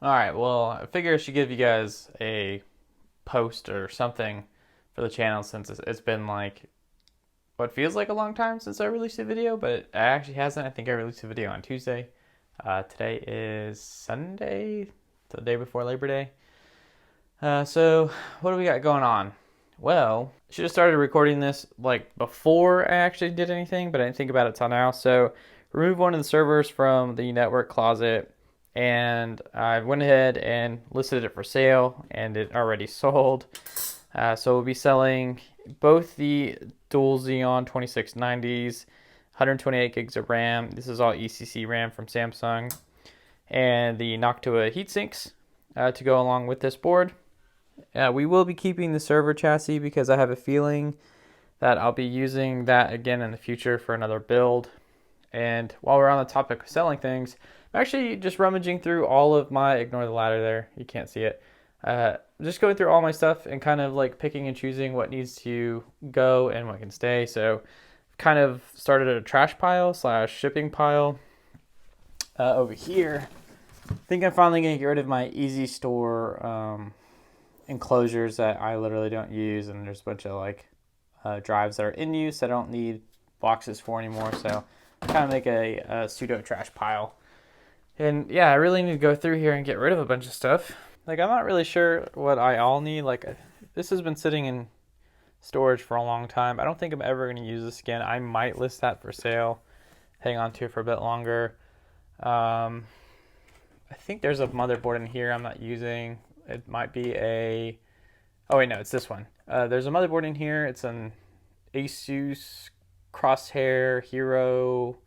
All right, well, I figure I should give you guys a post or something for the channel since it's been like what feels like a long time since I released a video, but it actually hasn't. I think I released a video on Tuesday. Today is Sunday, the day before Labor Day. So what do we got going on? Well, I should have started recording this like before I actually did anything, but I didn't think about it till now. So remove one of the servers from the network closet, and I went ahead and listed it for sale, and it already sold. So we'll be selling both the dual Xeon 2690s, 128 gigs of RAM. This is all ECC RAM from Samsung, and the Noctua heatsinks to go along with this board. We will be keeping the server chassis because I have a feeling that I'll be using that again in the future for another build. And while we're on the topic of selling things, I'm actually just rummaging through all of my, ignore the ladder there, you can't see it. Just going through all my stuff and kind of like picking and choosing what needs to go and what can stay. So kind of started a trash pile / shipping pile over here. I think I'm finally going to get rid of my Easy Store enclosures that I literally don't use, and there's a bunch of like drives that are in use that I don't need boxes for anymore. So kind of make a pseudo trash pile. And yeah, I really need to go through here and get rid of a bunch of stuff. Like, I'm not really sure what I all need. Like, this has been sitting in storage for a long time. I don't think I'm ever going to use this again. I might list that for sale, hang on to it for a bit longer. I think there's a motherboard in here I'm not using. It might be a... Oh, wait, no, it's this one. There's a motherboard in here. It's an Asus Crosshair Hero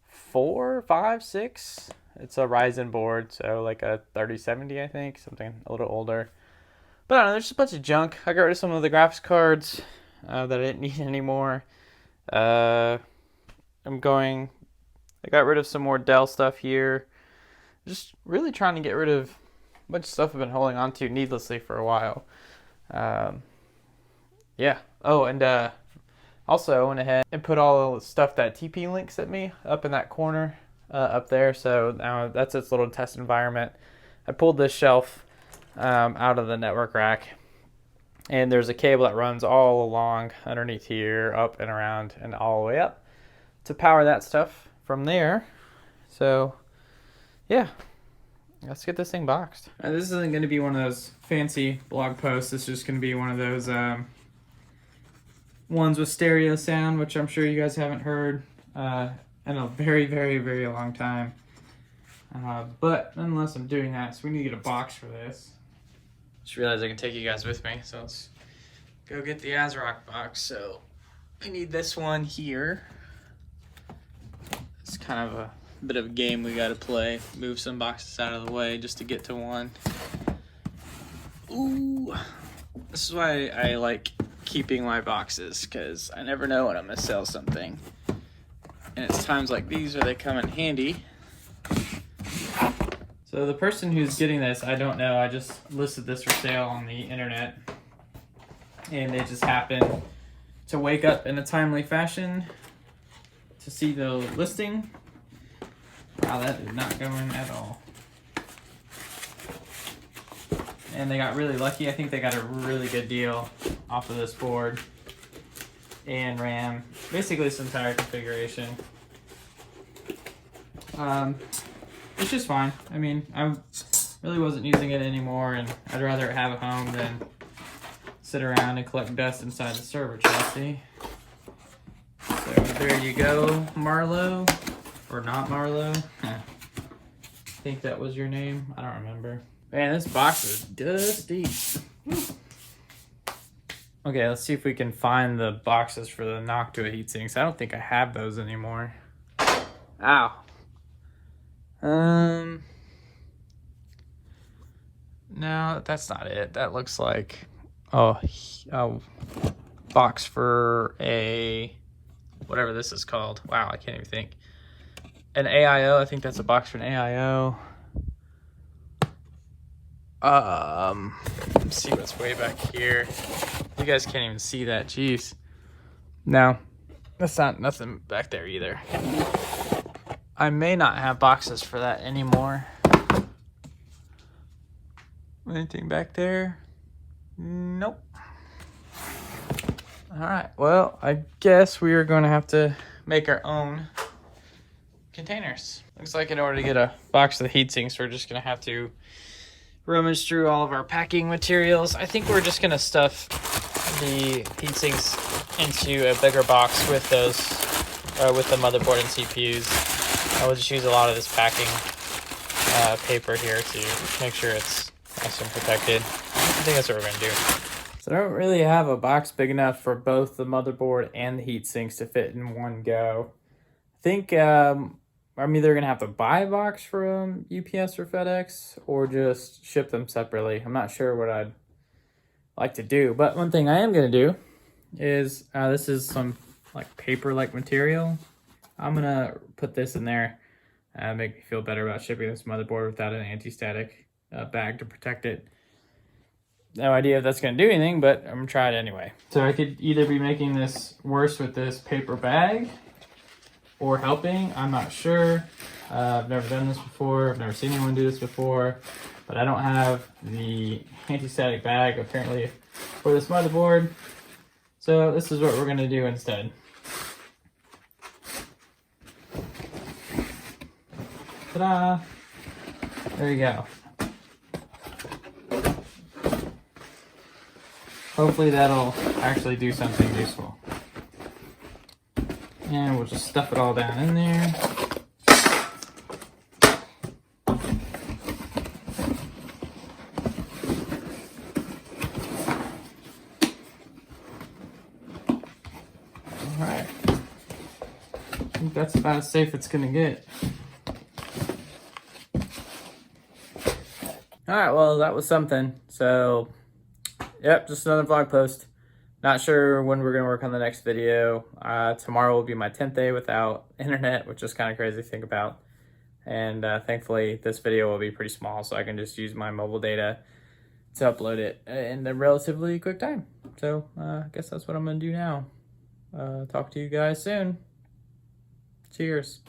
4, 5, 6. It's a Ryzen board, so like a 3070, I think, something a little older. But I don't know, there's just a bunch of junk. I got rid of some of the graphics cards that I didn't need anymore. I got rid of some more Dell stuff here. Just really trying to get rid of a bunch of stuff I've been holding on to needlessly for a while. Yeah. Oh, and also I went ahead and put all the stuff that TP Link sent me up in that corner up there. So now that's its little test environment. I pulled this shelf out of the network rack, and there's a cable that runs all along underneath here, up and around and all the way up to power that stuff from there. So yeah, let's get this thing boxed. This isn't going to be one of those fancy blog posts. This is just going to be one of those ones with stereo sound, which I'm sure you guys haven't heard in a very, very, very long time. But nonetheless, I'm doing that, so we need to get a box for this. Just realized I can take you guys with me, so let's go get the ASRock box. So I need this one here. It's kind of a bit of a game we got to play. Move some boxes out of the way just to get to one. Ooh, this is why I like keeping my boxes, because I never know when I'm gonna sell something, and it's times like these where they come in handy. So the person who's getting this, I don't know, I just listed this for sale on the internet, and they just happened to wake up in a timely fashion to see the listing. Wow, that did not go in at all. And they got really lucky. I think they got a really good deal off of this board and RAM. Basically this entire configuration. It's just fine. I mean, I really wasn't using it anymore, and I'd rather have it home than sit around and collect dust inside the server chassis. So there you go, Marlo. Or not Marlo. I think that was your name. I don't remember. Man, this box is dusty. Okay, let's see if we can find the boxes for the Noctua heatsinks. I don't think I have those anymore. Ow. No, that's not it. That looks like a box for a whatever this is called. Wow, I can't even think. An AIO. I think that's a box for an AIO. Let's see what's way back here. You guys can't even see that. Jeez. No, that's not nothing back there either. I may not have boxes for that anymore. Anything back there? Nope. All right, well, I guess we are going to have to make our own containers. Looks like in order to get a box of the heat sinks, we're just going to have to rummage through all of our packing materials. I think we're just going to stuff the heat sinks into a bigger box with those, with the motherboard and CPUs. I will just use a lot of this packing paper here to make sure it's nice and protected. I think that's what we're going to do. So I don't really have a box big enough for both the motherboard and the heat sinks to fit in one go. I think I'm either going to have to buy a box from UPS or FedEx or just ship them separately. I'm not sure what I'd like to do, but one thing I am going to do is this is some like paper-like material. I'm going to put this in there and make me feel better about shipping this motherboard without an anti-static bag to protect it. No idea if that's going to do anything, but I'm going to try it anyway. So I could either be making this worse with this paper bag or helping. I'm not sure. I've never done this before. I've never seen anyone do this before, but I don't have the anti-static bag apparently for this motherboard. So this is what we're going to do instead. Ta-da! There you go. Hopefully that'll actually do something useful. And we'll just stuff it all down in there. Alright. I think that's about as safe it's gonna get. Alright, well that was something. So, yep, just another vlog post. Not sure when we're going to work on the next video. Tomorrow will be my 10th day without internet, which is kind of crazy to think about. And thankfully, this video will be pretty small, so I can just use my mobile data to upload it in a relatively quick time. So I guess that's what I'm going to do now. Talk to you guys soon. Cheers.